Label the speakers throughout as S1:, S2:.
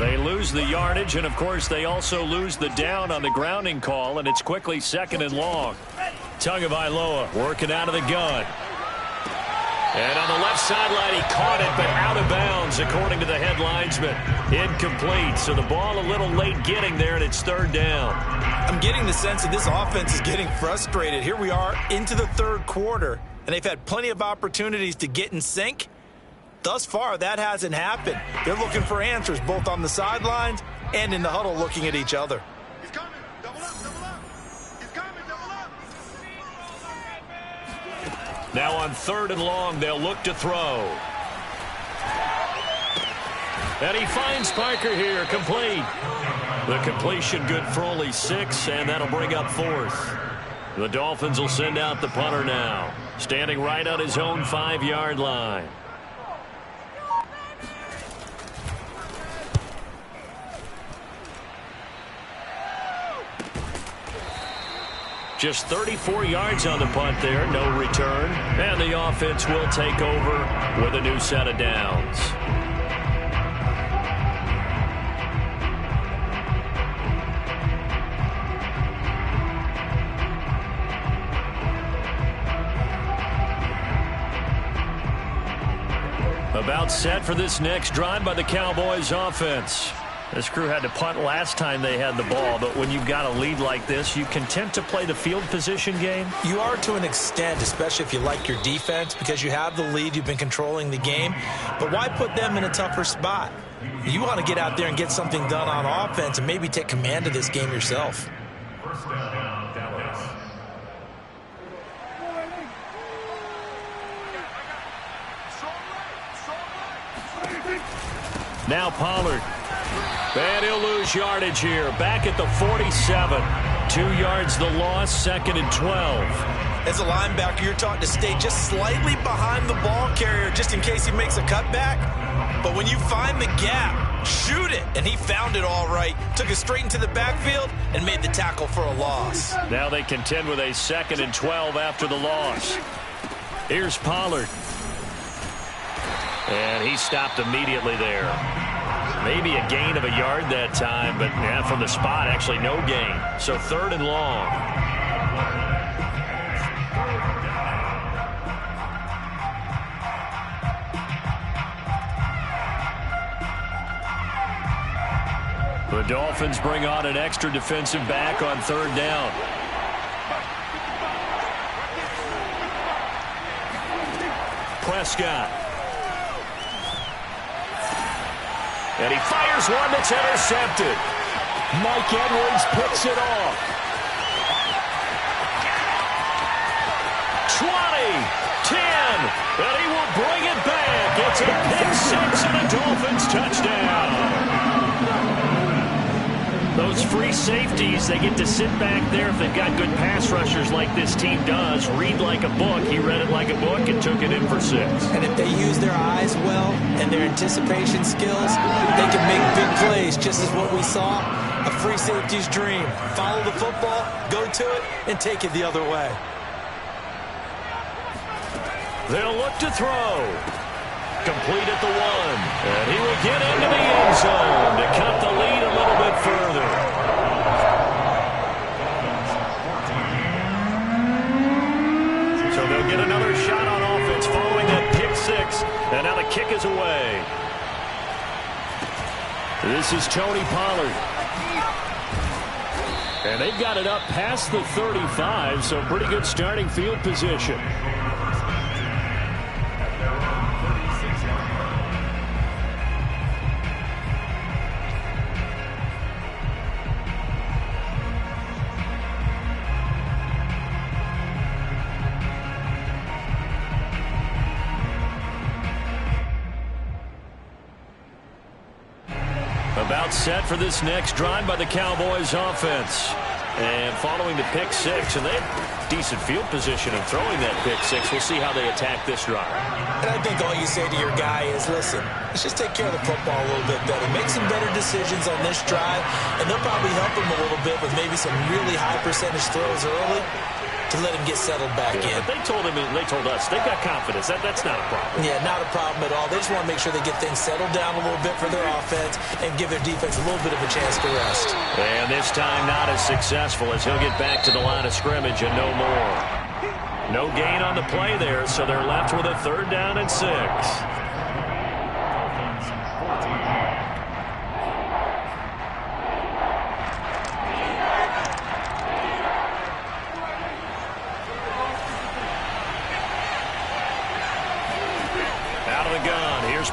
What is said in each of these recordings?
S1: They lose the yardage, and, of course, they also lose the down on the grounding call, and it's quickly 2nd and long. Tagovailoa working out of the gun. And on the left sideline, he caught it, but out of bounds, according to the head linesman. Incomplete, so the ball a little late getting there, and it's 3rd down.
S2: I'm getting the sense that this offense is getting frustrated. Here we are into the 3rd quarter, and they've had plenty of opportunities to get in sync. Thus far, that hasn't happened. They're looking for answers both on the sidelines and in the huddle looking at each other.
S3: He's coming. Double up, double up. He's coming, double up.
S1: Now on 3rd and long, they'll look to throw. And he finds Parker here, complete. The completion good for only 6, and that'll bring up 4th. The Dolphins will send out the punter now, standing right on his own 5-yard line. Just 34 yards on the punt there, no return. And the offense will take over with a new set of downs. About set for this next drive by the Cowboys offense. This crew had to punt last time they had the ball, but when you've got a lead like this, you content to play the field position game?
S2: You are to an extent, especially if you like your defense, because you have the lead, you've been controlling the game. But why put them in a tougher spot? You want to get out there and get something done on offense and maybe take command of this game yourself.
S1: Now Pollard. And he'll lose yardage here. Back at the 47. 2 yards the loss, 2nd and 12.
S2: As a linebacker, you're taught to stay just slightly behind the ball carrier just in case he makes a cutback. But when you find the gap, shoot it. And he found it all right. Took it straight into the backfield and made the tackle for a loss.
S1: Now they contend with a 2nd and 12 after the loss. Here's Pollard. And he stopped immediately there. Maybe a gain of a yard that time, but yeah, from the spot, actually no gain. So 3rd and long. The Dolphins bring on an extra defensive back on 3rd down. Prescott. And he fires one that's intercepted. Mike Edwards picks it off. 20, 10, and he will bring it back. It's a pick 6 and a Dolphins touchdown. Those free safeties, they get to sit back there if they've got good pass rushers like this team does. Read like a book. He read it like a book and took it in for 6.
S2: And if they use their eyes well and their anticipation skills, they can make big plays, just as what we saw, a free safety's dream. Follow the football, go to it, and take it the other way.
S1: They'll look to throw. Complete at the 1. And he will get into the end zone to cut the lead a little bit further. So they'll get another shot on offense following that pick 6. And now the kick is away. This is Tony Pollard. And they've got it up past the 35, so pretty good starting field position. About set for this next drive by the Cowboys offense. And following the pick 6, and they decent field position of throwing that pick six. We'll see how they attack this drive.
S2: And I think all you say to your guy is, listen, let's just take care of the football a little bit better. Make some better decisions on this drive, and they'll probably help him a little bit with maybe some really high percentage throws early to let him get settled back in.
S1: But they told us they've got confidence. That's not a problem.
S2: Yeah, not a problem at all. They just want to make sure they get things settled down a little bit for their offense and give their defense a little bit of a chance to rest.
S1: And this time not as successful as he'll get back to the line of scrimmage and no more. No gain on the play there, so they're left with a 3rd down and 6.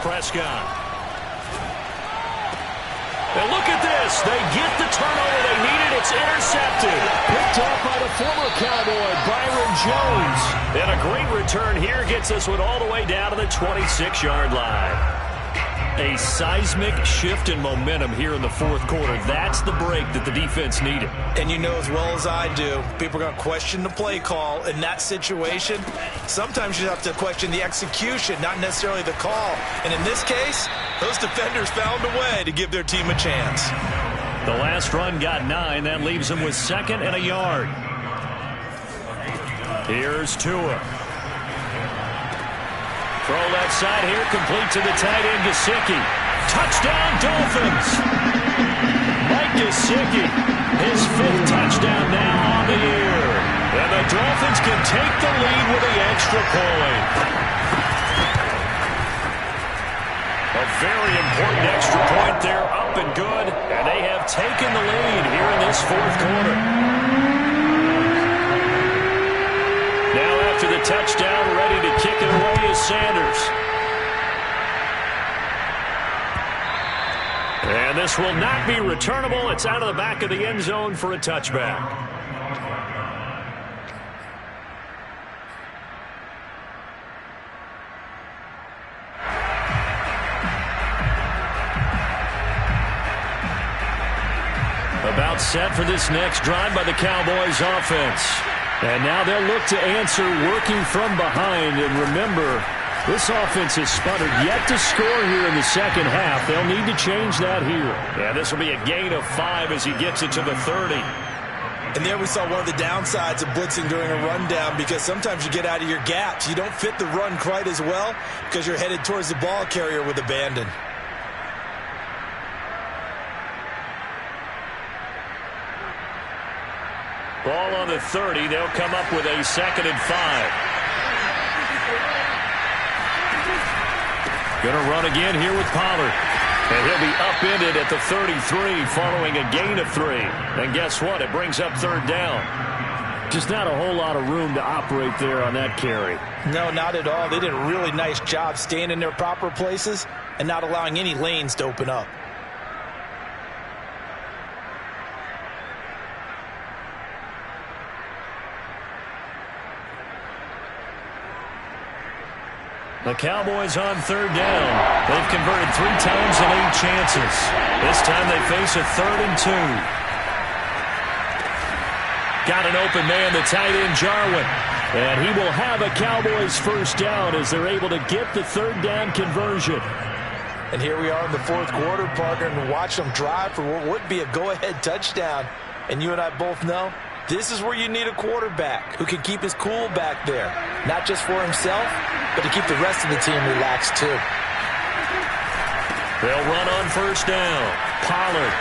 S1: Prescott. And look at this. They get the turnover they needed. It's intercepted. Picked off by the former Cowboy, Byron Jones. And a great return here gets this one all the way down to the 26-yard line. A seismic shift in momentum here in the 4th quarter. That's the break that the defense needed.
S2: And you know as well as I do, people are going to question the play call in that situation. Sometimes you have to question the execution, not necessarily the call. And in this case, those defenders found a way to give their team a chance.
S1: The last run got 9. That leaves them with 2nd and a yard. Here's Tua. Throw left side here, complete to the tight end, Gesicki. Touchdown, Dolphins! Mike Gesicki, his 5th touchdown now on the year. And the Dolphins can take the lead with the extra point. A very important extra point there, up and good. And they have taken the lead here in this 4th quarter. Now after the touchdown, ready to kick it away is Sanders. And this will not be returnable. It's out of the back of the end zone for a touchback. About set for this next drive by the Cowboys offense. And now they'll look to answer working from behind. And remember, this offense has sputtered yet to score here in the 2nd half. They'll need to change that here. Yeah, this will be a gain of 5 as he gets it to the 30.
S2: And there we saw one of the downsides of blitzing during a rundown, because sometimes you get out of your gaps. You don't fit the run quite as well because you're headed towards the ball carrier with abandon.
S1: Ball on the 30. They'll come up with a 2nd and 5. Going to run again here with Pollard. And he'll be upended at the 33 following a gain of 3. And guess what? It brings up 3rd down. Just not a whole lot of room to operate there on that carry.
S2: No, not at all. They did a really nice job staying in their proper places and not allowing any lanes to open up.
S1: The Cowboys on 3rd down. They've converted 3 times in 8 chances. This time they face a 3rd and 2. Got an open man, the tight end, Jarwin. And he will have a Cowboys 1st down as they're able to get the 3rd down conversion.
S2: And here we are in the 4th quarter, partner, and watch them drive for what would be a go-ahead touchdown. And you and I both know this is where you need a quarterback who can keep his cool back there. Not just for himself, but to keep the rest of the team relaxed too.
S1: They'll run on 1st down. Pollard.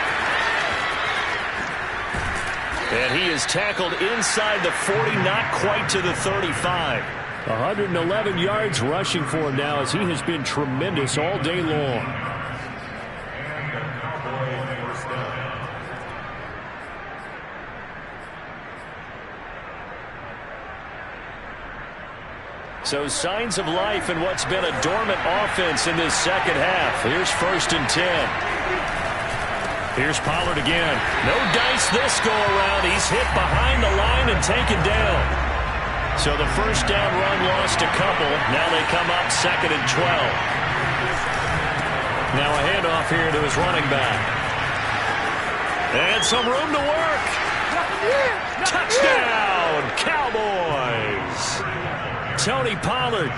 S1: And he is tackled inside the 40, not quite to the 35. 111 yards rushing for him now as he has been tremendous all day long. So signs of life in what's been a dormant offense in this 2nd half. Here's 1st and 10. Here's Pollard again. No dice this go around. He's hit behind the line and taken down. So the 1st down run lost a couple. Now they come up 2nd and 12. Now a handoff here to his running back. And some room to work. Touchdown, Cowboys. Tony Pollard,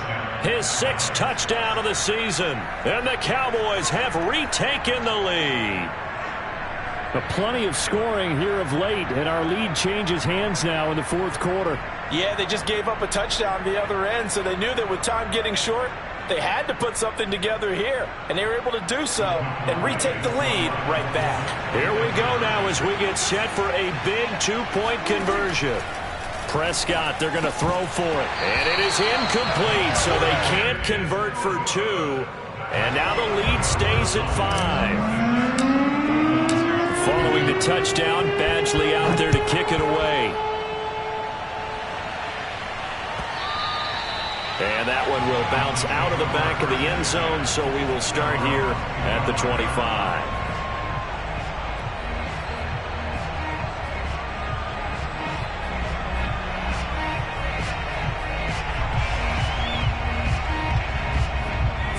S1: his 6th touchdown of the season. And the Cowboys have retaken the lead. Plenty of scoring here of late, and our lead changes hands now in the 4th quarter.
S2: Yeah, they just gave up a touchdown the other end, so they knew that with time getting short, they had to put something together here, and they were able to do so and retake the lead right back.
S1: Here we go now as we get set for a big 2-point conversion. Prescott, they're going to throw for it, and it is incomplete, so they can't convert for 2, and now the lead stays at 5. Following the touchdown, Badgley out there to kick it away. And that one will bounce out of the back of the end zone, so we will start here at the 25.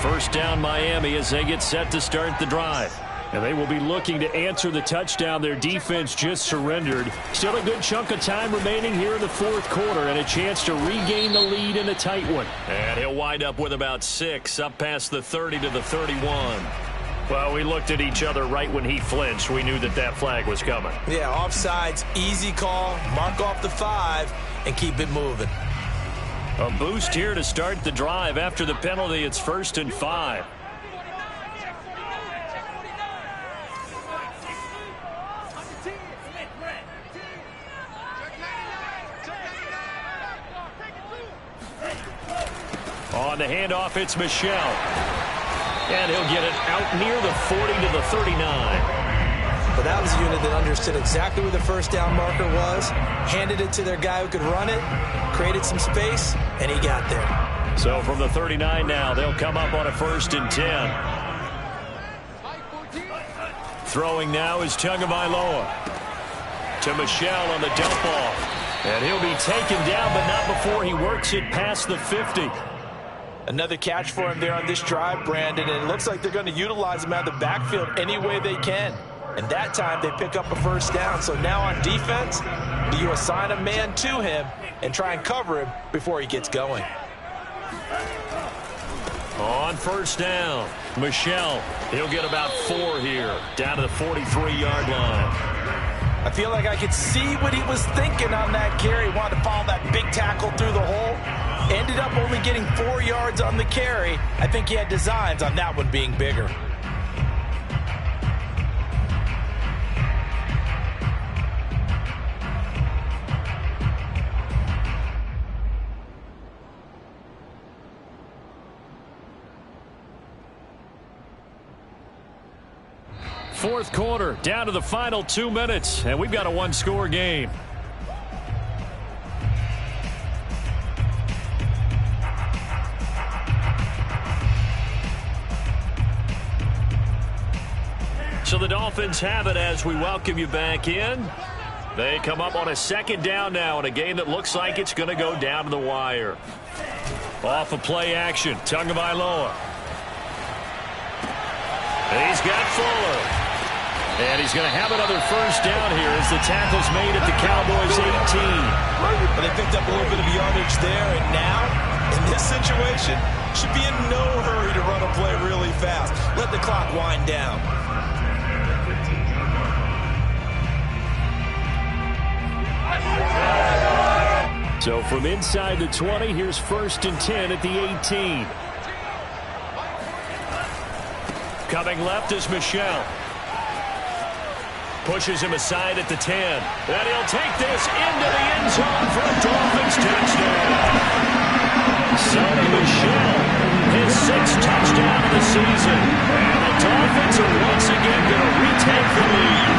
S1: First down Miami as they get set to start the drive. And they will be looking to answer the touchdown their defense just surrendered. Still a good chunk of time remaining here in the 4th quarter and a chance to regain the lead in a tight one. And he'll wind up with about 6 up past the 30 to the 31. Well, we looked at each other right when he flinched. We knew that that flag was coming.
S2: Yeah, offsides, easy call, mark off the 5, and keep it moving.
S1: A boost here to start the drive. After the penalty, it's 1st and 5. On the handoff, it's Michel. And he'll get it out near the 40 to the 39.
S2: But that was a unit that understood exactly where the first down marker was, handed it to their guy who could run it, created some space, and he got there.
S1: So from the 39 now, they'll come up on a 1st and 10. Throwing now is Tagovailoa to Michel on the dump off. And he'll be taken down, but not before he works it past the 50.
S2: Another catch for him there on this drive, Brandon, and it looks like they're going to utilize him out of the backfield any way they can. And that time they pick up a first down. So now on defense, do you assign a man to him and try and cover him before he gets going?
S1: On first down, Michel, he'll get about 4 here, down to the 43-yard line.
S2: I feel like I could see what he was thinking on that carry. Wanted to follow that big tackle through the hole. Ended up only getting 4 yards on the carry. I think he had designs on that one being bigger.
S1: Fourth quarter, down to the final 2 minutes, and we've got a 1-score game. So the Dolphins have it as we welcome you back in. They come up on a 2nd down now in a game that looks like it's going to go down to the wire. Off of play action, Tagovailoa. He's got Fuller. And he's going to have another first down here as the tackle's made at the Cowboys' 18.
S2: But they picked up a little bit of yardage there, and now, in this situation, should be in no hurry to run a play really fast. Let the clock wind down.
S1: So from inside the 20, here's 1st and 10 at the 18. Coming left is Michel. Pushes him aside at the 10. And he'll take this into the end zone for a Dolphins touchdown. Sonny Michel, his 6th touchdown of the season. And the Dolphins are once again going to retake the lead.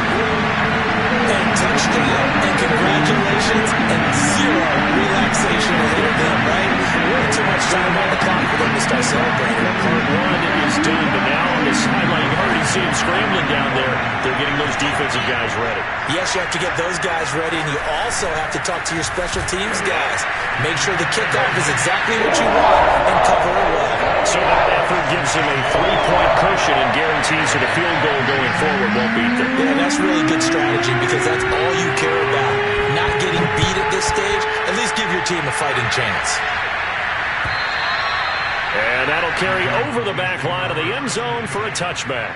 S2: And touchdown, and congratulations, and 0 relaxation ahead of them, right? Way too much time on the clock for them to start celebrating.
S1: Part 1 is done, but now on the sideline, you already see him scrambling down there. They're getting those defensive guys ready.
S2: Yes, you have to get those guys ready, and you also have to talk to your special teams guys. Make sure the kickoff is exactly what you want and cover it well.
S1: So that effort gives him a 3-point cushion and guarantees that a field goal going forward won't beat them.
S2: Yeah, that's really good strategy because that's all you care about. Not getting beat at this stage, at least give your team a fighting chance.
S1: And that'll carry over the back line of the end zone for a touchback.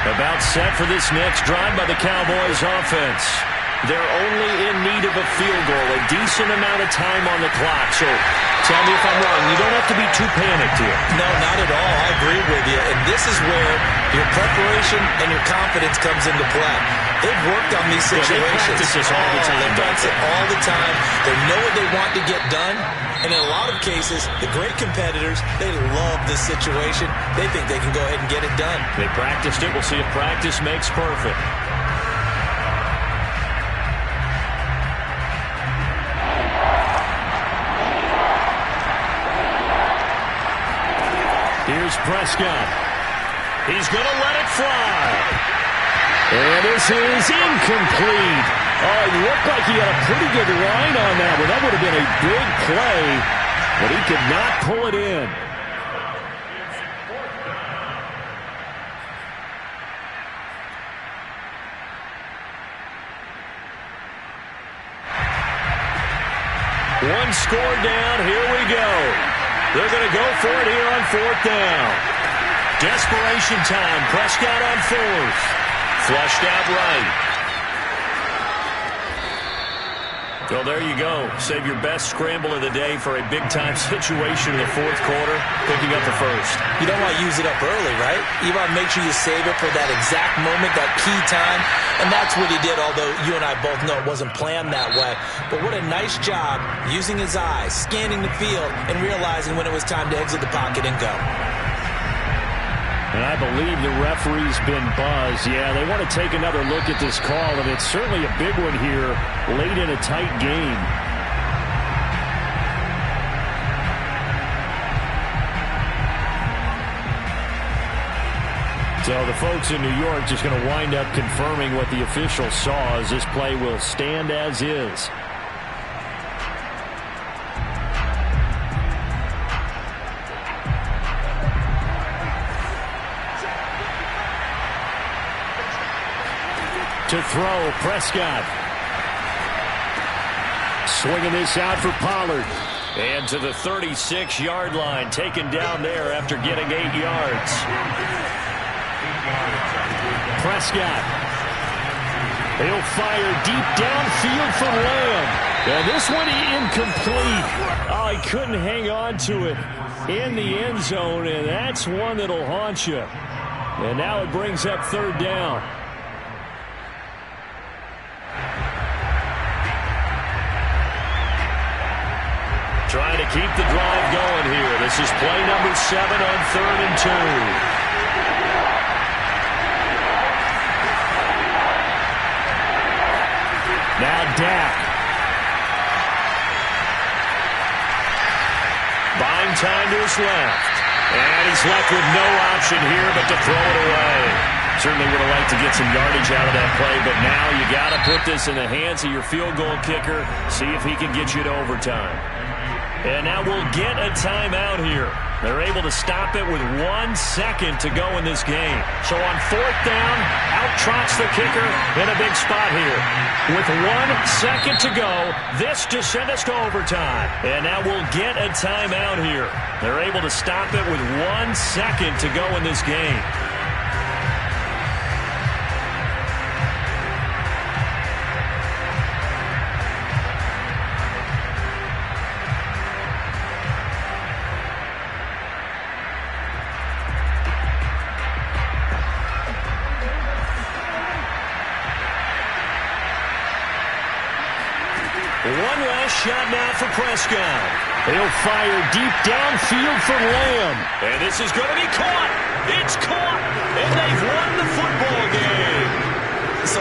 S1: About set for this next drive by the Cowboys offense. They're only in need of a field goal, a decent amount of time on the clock. So tell me if I'm wrong. You don't have to be too panicked here.
S2: No, not at all. I agree with you. And this is where your preparation and your confidence comes into play. They've worked on these situations.
S1: They practice this all the time.
S2: They practice it all the time. They know what they want to get done. And in a lot of cases, the great competitors, they love this situation. They think they can go ahead and get it done.
S1: They practiced it. We'll see if practice makes perfect. Here's Prescott. He's going to let it fly. And this is incomplete. Oh, it looked like he had a pretty good line on that one. That would have been a big play, but he could not pull it in. One score down. Here we go. They're going to go for it here on fourth down. Desperation time. Prescott on fourth. Flushed out right. Well, there you go. Save your best scramble of the day for a big-time situation in the fourth quarter, picking up the first.
S2: You don't want to use it up early, right? You want to make sure you save it for that exact moment, that key time. And that's what he did, although you and I both know it wasn't planned that way. But what a nice job using his eyes, scanning the field, and realizing when it was time to exit the pocket and go.
S1: And I believe the referee's been buzzed. Yeah, they want to take another look at this call, and it's certainly a big one here late in a tight game. So the folks in New York just going to wind up confirming what the official saw, as this play will stand as is. To throw, Prescott. Swinging this out for Pollard. And to the 36-yard line, taken down there after getting 8 yards. Prescott. He'll fire deep downfield for Lamb. And this one incomplete. Oh, he couldn't hang on to it in the end zone, and that's one that'll haunt you. And now it brings up third down. Trying to keep the drive going here. This is play number 7 on 3rd and 2. Now Dak. Buying time to his left. And he's left with no option here but to throw it away. Certainly would have liked to get some yardage out of that play, but now you got to put this in the hands of your field goal kicker. See if he can get you to overtime. And now we'll get a timeout here. They're able to stop it with 1 second to go in this game. So on 4th down, out trots the kicker in a big spot here. With 1 second to go, this to send us to overtime. And now we'll get a timeout here. They're able to stop it with 1 second to go in this game. One last shot now for Prescott. He'll fire deep downfield for Lamb. And this is going to be caught. It's caught. And they've won the football game.